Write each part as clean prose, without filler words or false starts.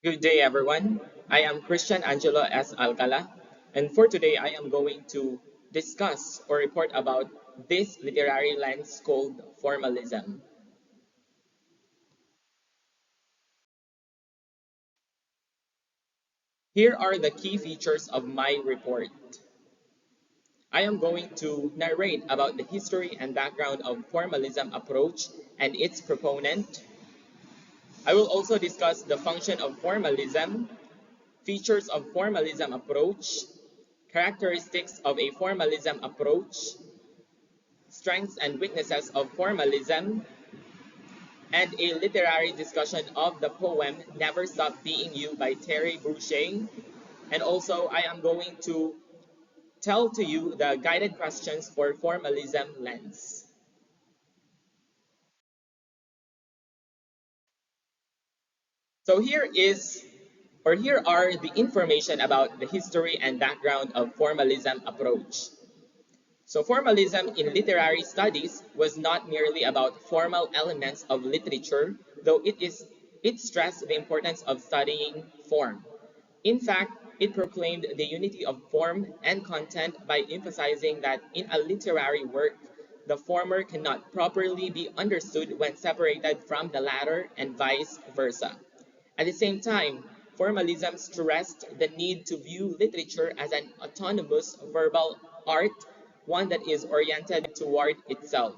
Good day, everyone. I am Christian Angelo S. Alcala, and for today I am going to discuss or report about this literary lens called formalism. Here are the key features of my report. I am going to narrate about the history and background of formalism approach and its proponent. I will also discuss the function of formalism, features of formalism approach, characteristics of a formalism approach, strengths and weaknesses of formalism, and a literary discussion of the poem Never Stop Being You by Terry Boucher. And also, I am going to tell to you the guided questions for formalism lens. So here are the information about the history and background of formalism approach. So formalism in literary studies was not merely about formal elements of literature, though it stressed the importance of studying form. In fact, it proclaimed the unity of form and content by emphasizing that in a literary work, the former cannot properly be understood when separated from the latter and vice versa. At the same time, formalism stressed the need to view literature as an autonomous verbal art, one that is oriented toward itself.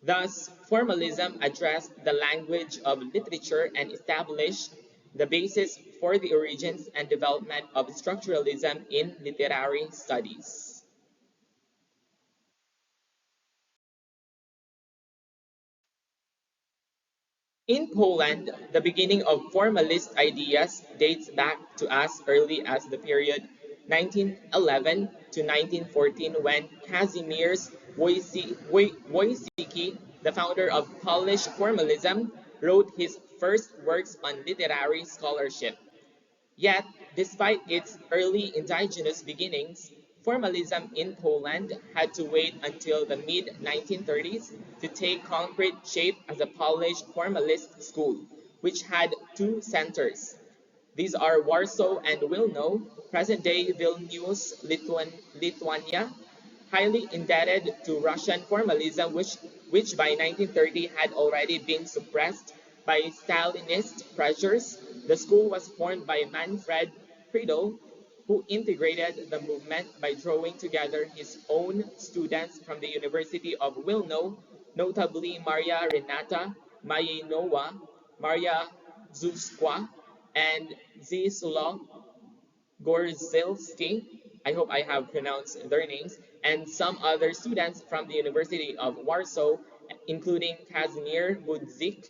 Thus, formalism addressed the language of literature and established the basis for the origins and development of structuralism in literary studies. In Poland, the beginning of formalist ideas dates back to as early as the period 1911 to 1914 when Kazimierz Wojcicki, the founder of Polish formalism, wrote his first works on literary scholarship. Yet, despite its early indigenous beginnings, formalism in Poland had to wait until the mid 1930s to take concrete shape as a Polish formalist school, which had two centers. These are Warsaw and Wilno, present-day Vilnius, Lithuania, highly indebted to Russian formalism, which by 1930 had already been suppressed by Stalinist pressures. The school was formed by Manfred Friedel, who integrated the movement by drawing together his own students from the University of Wilno, notably Maria Renata Mayenova, Maria Zuzkwa, and Zisula Gorzylski, I hope I have pronounced their names, and some other students from the University of Warsaw, including Kazimierz Budzik,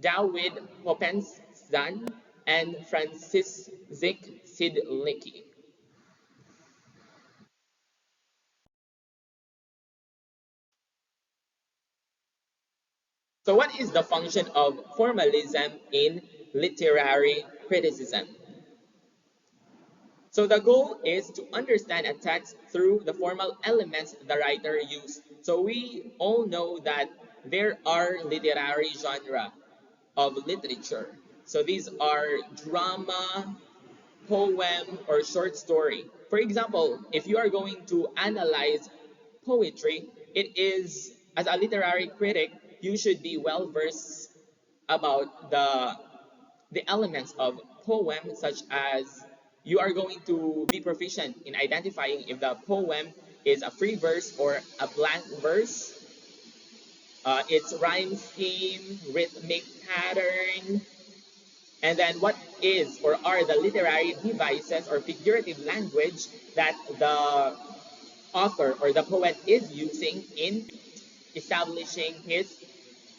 Dawid Popenstan, and Franciszek Sidlicki. So what is the function of formalism in literary criticism? So the goal is to understand a text through the formal elements the writer used. So we all know that there are literary genre of literature. So these are drama, poem, or short story. For example, if you are going to analyze poetry, it is, as a literary critic, you should be well versed about the elements of poem, such as you are going to be proficient in identifying if the poem is a free verse or a blank verse, its rhyme scheme, rhythmic pattern, and then what is or are the literary devices or figurative language that the author or the poet is using in establishing his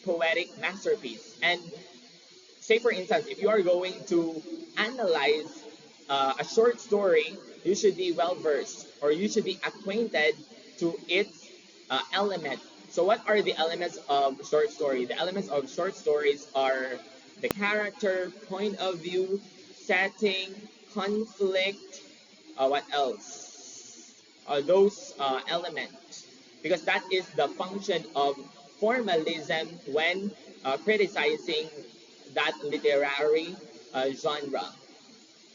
poetic masterpiece. And say for instance, if you are going to analyze a short story, you should be well versed or you should be acquainted to its element. So what are the elements of short story? The elements of short stories are the character, point of view, setting, conflict, what else? Those elements. Because that is the function of formalism when criticizing that literary genre.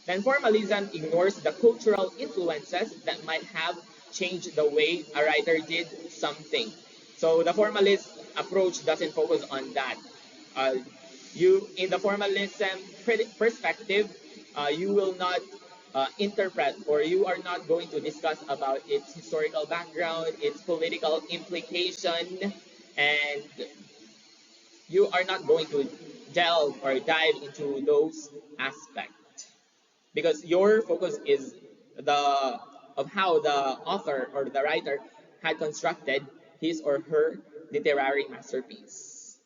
Then formalism ignores the cultural influences that might have changed the way a writer did something. So the formalist approach doesn't focus on that. Uh, you in the formalism perspective, you will not interpret, or you are not going to discuss about its historical background, its political implication, and you are not going to delve or dive into those aspects because your focus is the of how the author or the writer had constructed his or her literary masterpiece.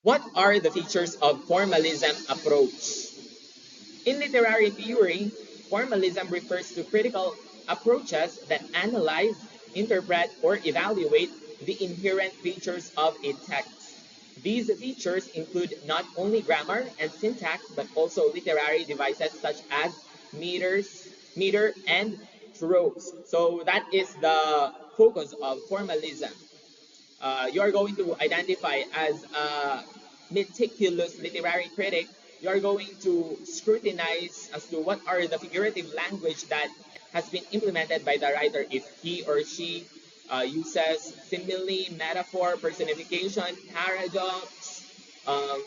What are the features of formalism approach? In literary theory, formalism refers to critical approaches that analyze, interpret, or evaluate the inherent features of a text. These features include not only grammar and syntax, but also literary devices such as meter, and tropes. So that is the focus of formalism. You are going to identify as a meticulous literary critic. You are going to scrutinize as to what are the figurative language that has been implemented by the writer, if he or she uses simile, metaphor, personification, paradox, um,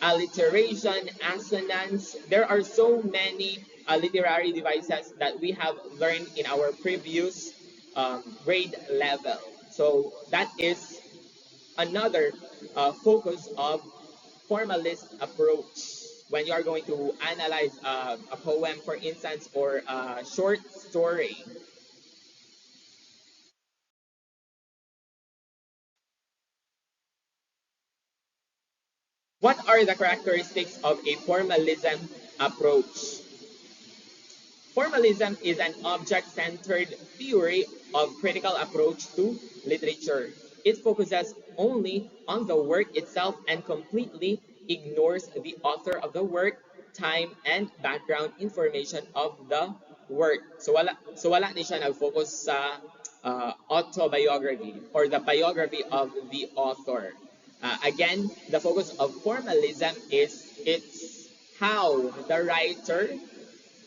alliteration, assonance. There are so many literary devices that we have learned in our previous grade level. So that is another focus of formalist approach when you are going to analyze a poem, for instance, or a short story. What are the characteristics of a formalism approach? Formalism is an object-centered theory of critical approach to literature. It focuses only on the work itself and completely ignores the author of the work, time, and background information of the work. So wala ni siya nag-focus sa autobiography or the biography of the author. Again, the focus of formalism is it's how the writer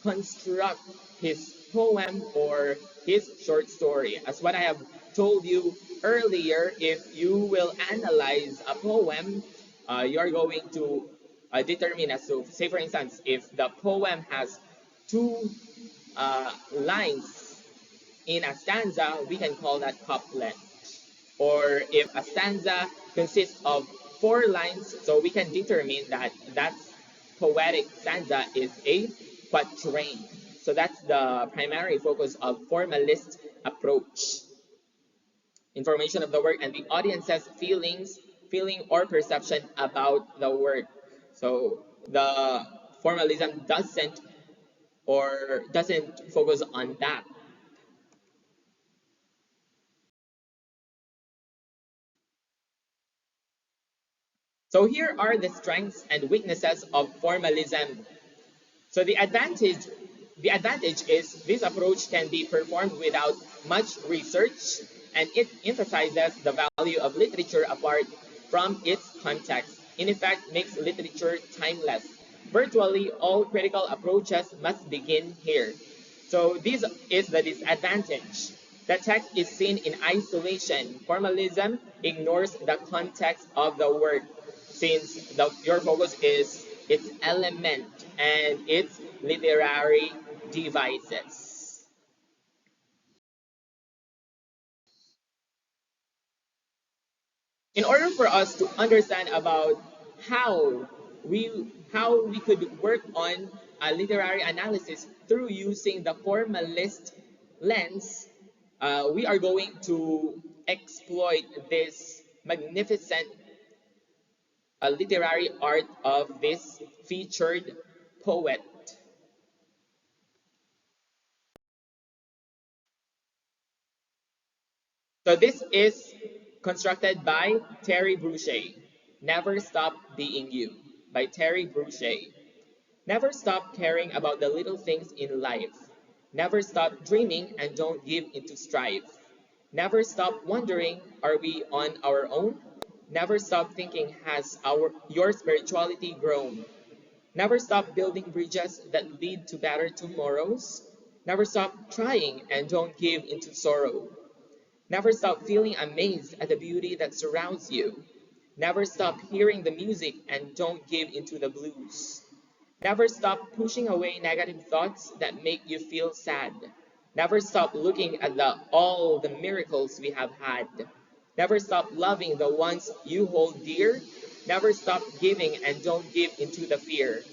construct his poem or his short story. As what I have told you earlier, if you will analyze a poem, you're going to determine as to, say for instance, if the poem has two lines in a stanza, we can call that couplet. Or if a stanza consists of four lines, so we can determine that that poetic stanza is a quatrain. So that's the primary focus of formalist approach. Information of the work and the audience's feeling or perception about the work. So the formalism doesn't focus on that. So here are the strengths and weaknesses of formalism. So the advantage is this approach can be performed without much research, and it emphasizes the value of literature apart from its context. In effect, makes literature timeless. Virtually all critical approaches must begin here. So this is the disadvantage. The text is seen in isolation. Formalism ignores the context of the work since your focus is its element and its literary devices. In order for us to understand about how we could work on a literary analysis through using the formalist lens, we are going to exploit this magnificent literary art of this featured poet. So this is constructed by Terry Brouchet. Never Stop Being You by Terry Brouchet. Never stop caring about the little things in life. Never stop dreaming and don't give into strife. Never stop wondering, are we on our own? Never stop thinking, has your spirituality grown? Never stop building bridges that lead to better tomorrows. Never stop trying and don't give into sorrow. Never stop feeling amazed at the beauty that surrounds you. Never stop hearing the music and don't give into the blues. Never stop pushing away negative thoughts that make you feel sad. Never stop looking at all the miracles we have had. Never stop loving the ones you hold dear. Never stop giving and don't give into the fear.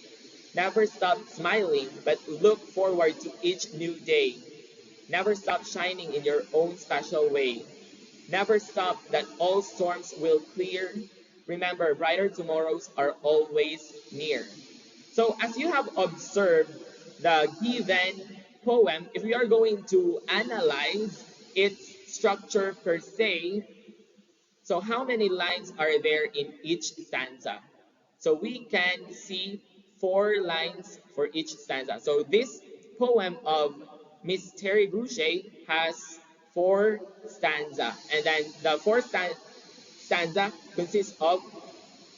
Never stop smiling, but look forward to each new day. Never stop shining in your own special way. Never stop that all storms will clear. Remember, brighter tomorrows are always near. So, as you have observed the given poem, if we are going to analyze its structure per se, so how many lines are there in each stanza? So we can see 4 lines for each stanza. So this poem of Miss Terry Boucher has 4 stanza, and then the fourth stanza consists of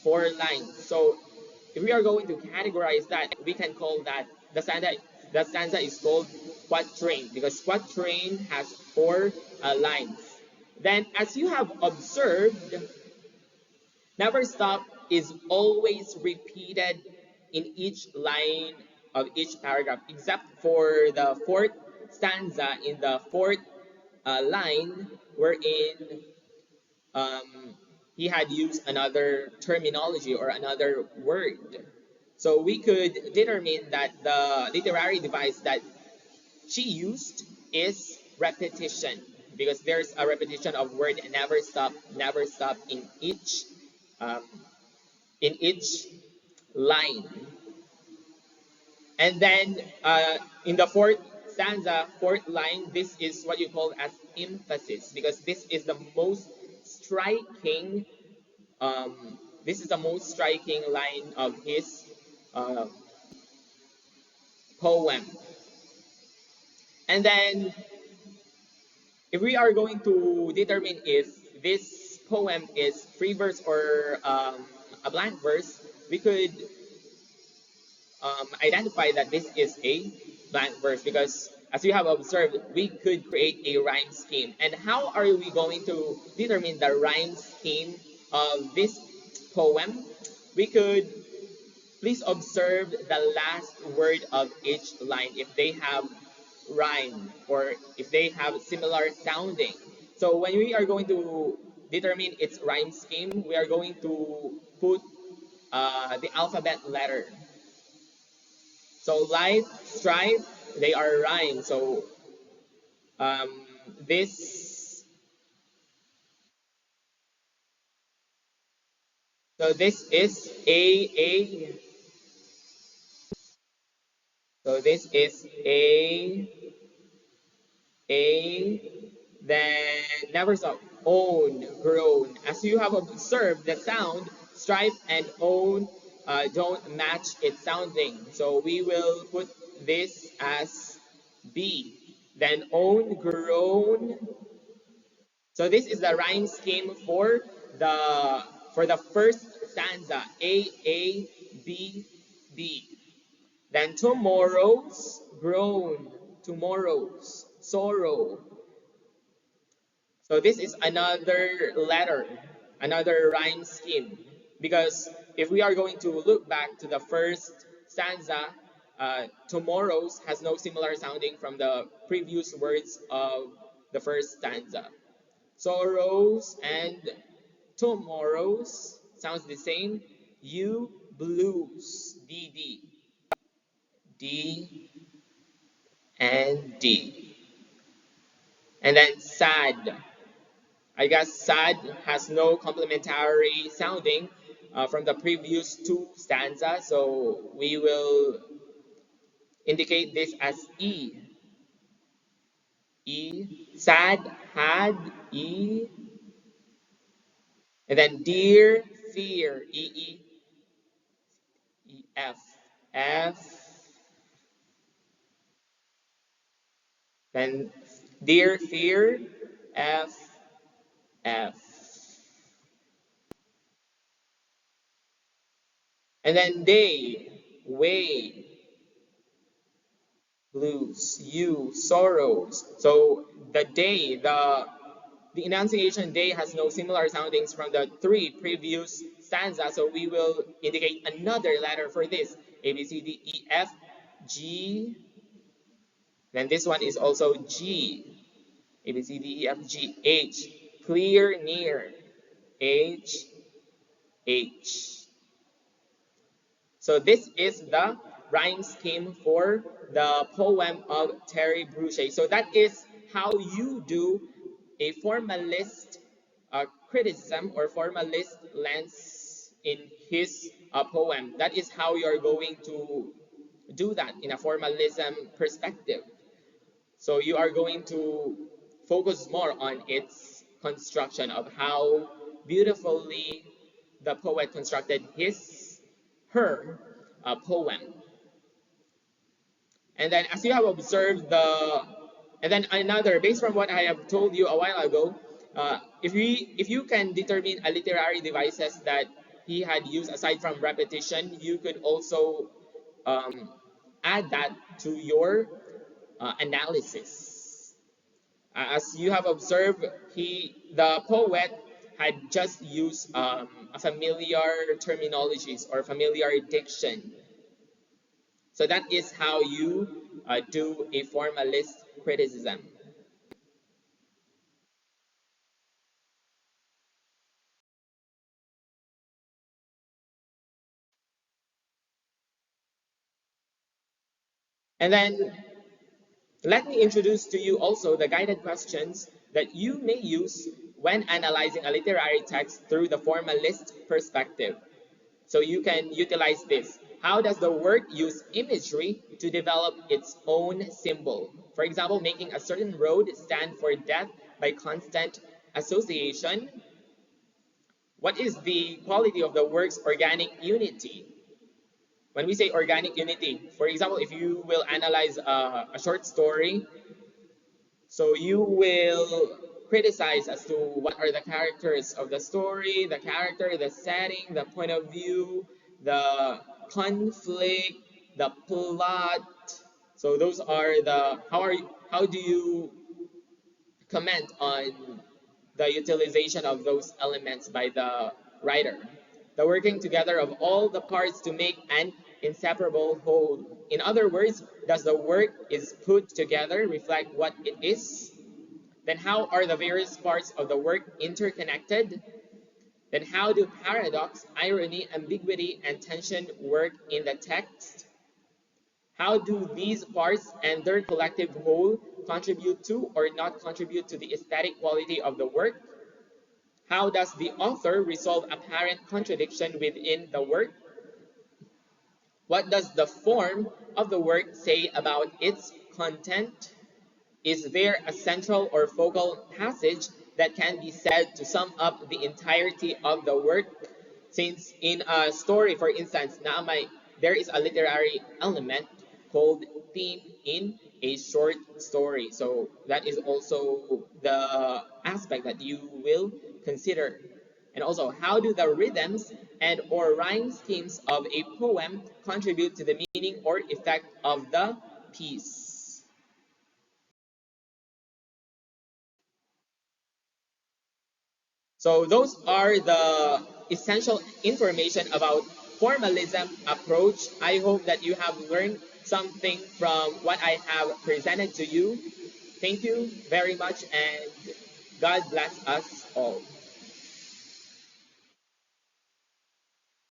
4 lines. So if we are going to categorize that, we can call that the stanza is called quatrain because quatrain has 4 lines. Then, as you have observed, never stop is always repeated in each line of each paragraph, except for the fourth stanza in the fourth line, wherein um, he had used another terminology or another word. So we could determine that the literary device that she used is repetition because there's a repetition of word never stop um, in each line. And then in the fourth stanza, fourth line, this is what you call as emphasis because striking this is the most striking line of his uh, poem. And then, if we are going to determine if this poem is free verse or a blank verse, we could identify that this is a blank verse because, as you have observed, we could create a rhyme scheme. And how are we going to determine the rhyme scheme of this poem? We could please observe the last word of each line if they have rhyme or if they have similar sounding. So when we are going to determine its rhyme scheme, we are going to put the alphabet letter. So life, strife, they are rhyme. So um, this, so this is A. So this is A, then never stop. Own, grown. As you have observed, the sound, stripe and own don't match its sounding. So we will put this as B. Then own, grown. So this is the rhyme scheme the first stanza. A, B, B. Then tomorrow's, grown, tomorrow's, sorrow. So this is another letter, another rhyme scheme. Because if we are going to look back to the first stanza, tomorrow's has no similar sounding from the previous words of the first stanza. Sorrows and tomorrows sounds the same. You blues, D and D. And then sad. I guess sad has no complementary sounding from the previous 2 stanzas, so we will indicate this as E. E, sad, had, E. And then dear, fear, E, F. F, then dear, fear, F, F. And then day, way, blues, you, sorrows. So the day, the enunciation day has no similar soundings from the three previous stanzas, so we will indicate another letter for this. A, B, C, D, E, F, G. Then this one is also G. A, B, C, D, E, F, G, H. Clear, near. H, H. So this is the rhyme scheme for the poem of Terry Bruchet. So that is how you do a formalist criticism or formalist lens in his poem. That is how you're going to do that in a formalism perspective. So you are going to focus more on its construction of how beautifully the poet constructed her poem. And then as you have observed and then another, based from what I have told you a while ago, if you can determine a literary devices that he had used aside from repetition, you could also um, add that to your analysis. As you have observed, the poet had just used a familiar terminologies or familiar diction. So that is how you do a formalist criticism. And then let me introduce to you also the guided questions that you may use when analyzing a literary text through the formalist perspective. So you can utilize this. How does the work use imagery to develop its own symbol? For example, making a certain road stand for death by constant association. What is the quality of the work's organic unity? When we say organic unity, for example, if you will analyze a short story, so you will criticize as to what are the characters of the story, the character, the setting, the point of view, the conflict, the plot. So those are the how do you comment on the utilization of those elements by the writer? The working together of all the parts to make an inseparable whole. In other words, does the work is put together reflect what it is? Then how are the various parts of the work interconnected? Then how do paradox, irony, ambiguity, and tension work in the text? How do these parts and their collective whole contribute to or not contribute to the aesthetic quality of the work? How does the author resolve apparent contradiction within the work? What does the form of the work say about its content? Is there a central or focal passage that can be said to sum up the entirety of the work? Since in a story, for instance, there is a literary element called theme in a short story. So that is also the aspect that you will consider. And also, how do the rhythms and or rhyme schemes of a poem contribute to the meaning or effect of the piece? So those are the essential information about formalism approach. I hope that you have learned something from what I have presented to you. Thank you very much and God bless us all.